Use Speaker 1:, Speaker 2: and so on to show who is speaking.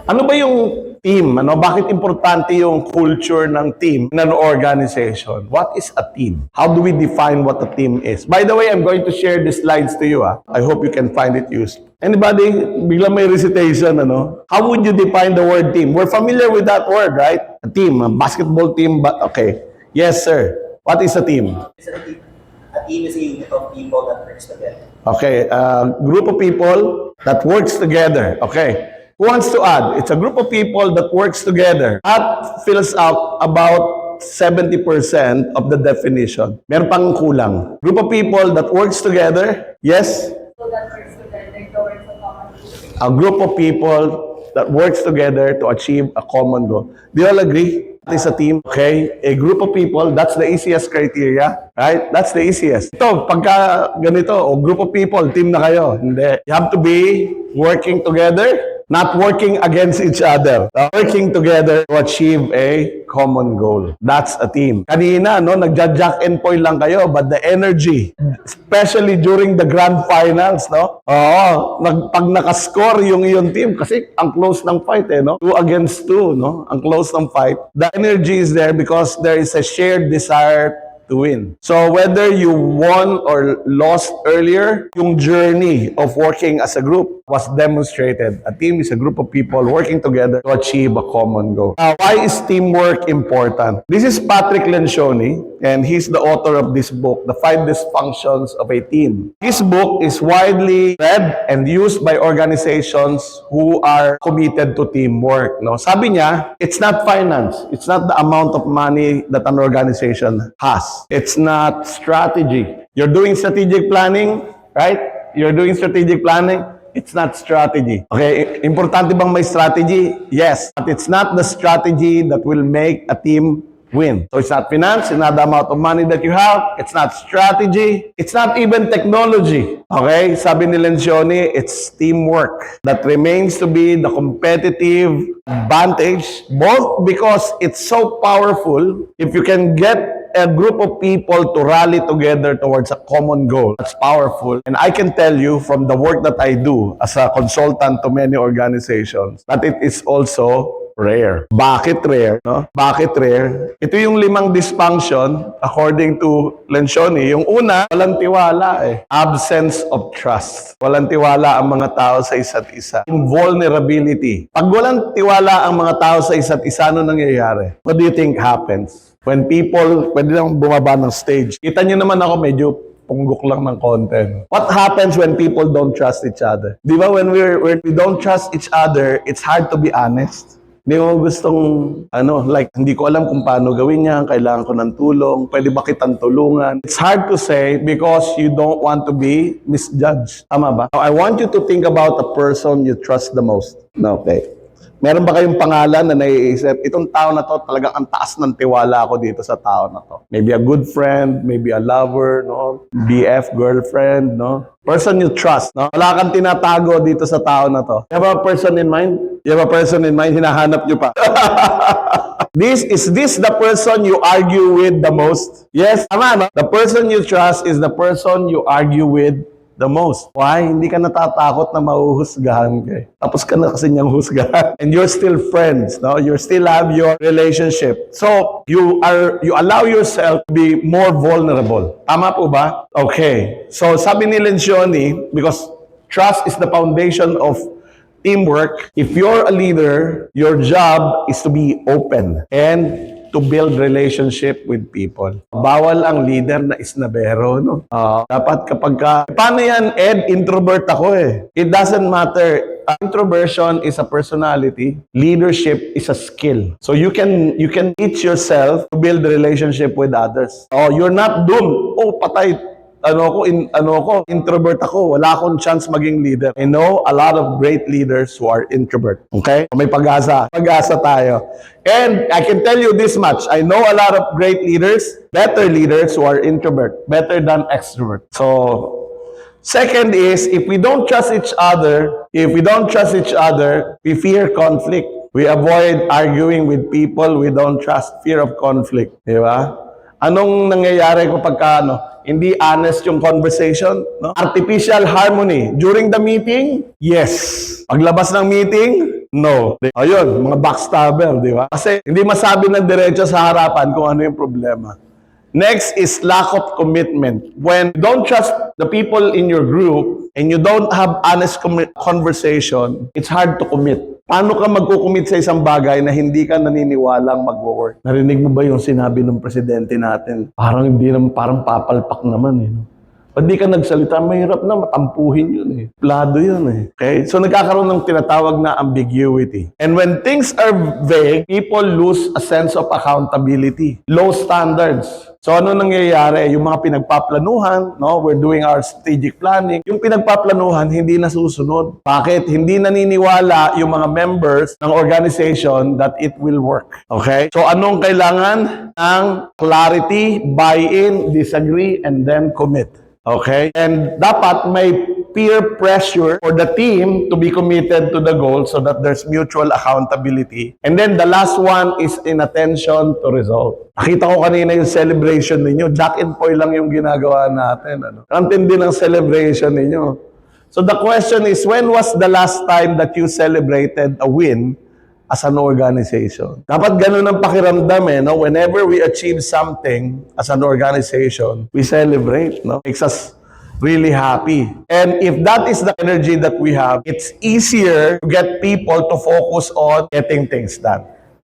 Speaker 1: Ano ba yung team? Bakit importante yung culture ng team in an organization? What is a team? How do we define what a team is? By the way, I'm going to share the slides to you. I hope you can find it useful. Anybody, biglang may recitation, How would you define the word team? We're familiar with that word, right? A team, a basketball team, but okay. Yes, sir. What is a team?
Speaker 2: A team is a unit of people that works together.
Speaker 1: Okay, a group of people that works together. Okay. Who wants to add? It's a group of people that works together. That fills out about 70% of the definition. Meron pang kulang. Group of people that works together. Yes?
Speaker 3: So that works together towards a common goal.
Speaker 1: A group of people that works together to achieve a common goal. Do you all agree? It is a team, okay? A group of people, that's the easiest criteria, right? That's the easiest. Ito, pagka ganito, o group of people, team na kayo. Hindi. You have to be working together, not working against each other. Working together to achieve a common goal. That's a team. Kanina, nagja-jack and point lang kayo, but the energy, especially during the grand finals, Oo, pag nakascore yung iyong team, kasi ang close ng fight, 2 against 2, Ang close ng fight. The energy is there because there is a shared desire to win. So whether you won or lost earlier, yung journey of working as a group was demonstrated. A team is a group of people working together to achieve a common goal. Now, why is teamwork important? This is Patrick Lencioni, and he's the author of this book, The 5 Dysfunctions of a Team. This book is widely read and used by organizations who are committed to teamwork. Sabi niya, it's not finance. It's not the amount of money that an organization has. It's not strategy. You're doing strategic planning, right? You're doing strategic planning. It's not strategy. Okay, importante bang may strategy? Yes. But it's not the strategy that will make a team win. So it's not finance, it's not the amount of money that you have, it's not strategy, it's not even technology. Okay, sabi ni Lencioni, it's teamwork that remains to be the competitive advantage, both because it's so powerful, if you can get a group of people to rally together towards a common goal. That's powerful. And I can tell you from the work that I do as a consultant to many organizations that it is also rare. Bakit rare? Bakit rare? Ito yung 5 dysfunction according to Lencioni. Yung una, walang tiwala Absence of trust. Walang tiwala ang mga tao sa isa't isa. Invulnerability. Pag walang tiwala ang mga tao sa isa't isa, ano nangyayari? What do you think happens? When people, pwede lang bumaba ng stage. Kita nyo naman ako medyo punggok lang ng content. What happens when people don't trust each other? Di ba when we don't trust each other, it's hard to be honest. Hindi mo gustong, hindi ko alam kung paano gawin yan, kailangan ko ng tulong, pwede ba kitang tulungan? It's hard to say because you don't want to be misjudged. Tama ba? I want you to think about the person you trust the most. Okay. Meron ba kayong pangalan na naiisip, itong tao na to, talagang ang taas ng tiwala ko dito sa tao na to. Maybe a good friend, maybe a lover, BF, girlfriend, Person you trust, Wala kang tinatago dito sa tao na to. You have a person in mind? You have a person in mind, hinahanap nyo pa. Is this the person you argue with the most? Yes, tama, The person you trust is the person you argue with the most. Why? Hindi ka natatakot na mahuhusgahan ka. Tapos ka na kasi niyang husgahan. And you're still friends, You still have your relationship. So, you allow yourself to be more vulnerable. Tama po ba? Okay. So, sabi ni Lencioni, because trust is the foundation of teamwork, if you're a leader, your job is to be open and to build relationship with people. Bawal ang leader na isnabero, dapat paano yan, Ed? Introvert ako It doesn't matter. Introversion is a personality. Leadership is a skill. So you can teach yourself to build relationship with others. You're not doomed. Patay. Introvert ako. Wala akong chance maging leader. I know a lot of great leaders who are introvert. Okay? May pag-asa. Pag-asa tayo. And I can tell you this much. I know a lot of great leaders, better leaders who are introvert, better than extrovert. So, second is, if we don't trust each other, we fear conflict. We avoid arguing with people we don't trust. Fear of conflict. Di ba? Anong nangyayari kapag hindi honest yung conversation? Artificial harmony. During the meeting, yes. Paglabas ng meeting, No. Ayun, mga backstabber, di ba? Kasi hindi masabi ng diretso sa harapan kung ano yung problema. Next is lack of commitment. When you don't trust the people in your group and you don't have honest conversation, it's hard to commit. Paano ka magkukumit sa isang bagay na hindi ka naniniwalang mag-work? Narinig mo ba yung sinabi ng presidente natin? Parang hindi naman, parang papalpak naman eh. No? Pag di ka nagsalita, mahirap na matampuhin yun eh. Plado yun eh. Okay? So nagkakaroon ng tinatawag na ambiguity. And when things are vague, people lose a sense of accountability. Low standards. So ano nangyayari? Yung mga pinagpaplanuhan, no? We're doing our strategic planning. Yung pinagpaplanuhan, hindi nasusunod. Bakit? Hindi naniniwala yung mga members ng organization that it will work. Okay? So anong kailangan? Ang clarity, buy-in, disagree, and then commit. Okay? And dapat may peer pressure for the team to be committed to the goal so that there's mutual accountability. And then the last one is inattention to result. Nakita ko kanina yung celebration ninyo. Jack and Poy lang yung ginagawa natin. Ano? Ang tindi ng celebration ninyo. So the question is, when was the last time that you celebrated a win as an organization? Dapat ganun ang pakiramdam eh, no? Whenever we achieve something as an organization, we celebrate, no? Makes us really happy. And if that is the energy that we have, it's easier to get people to focus on getting things done.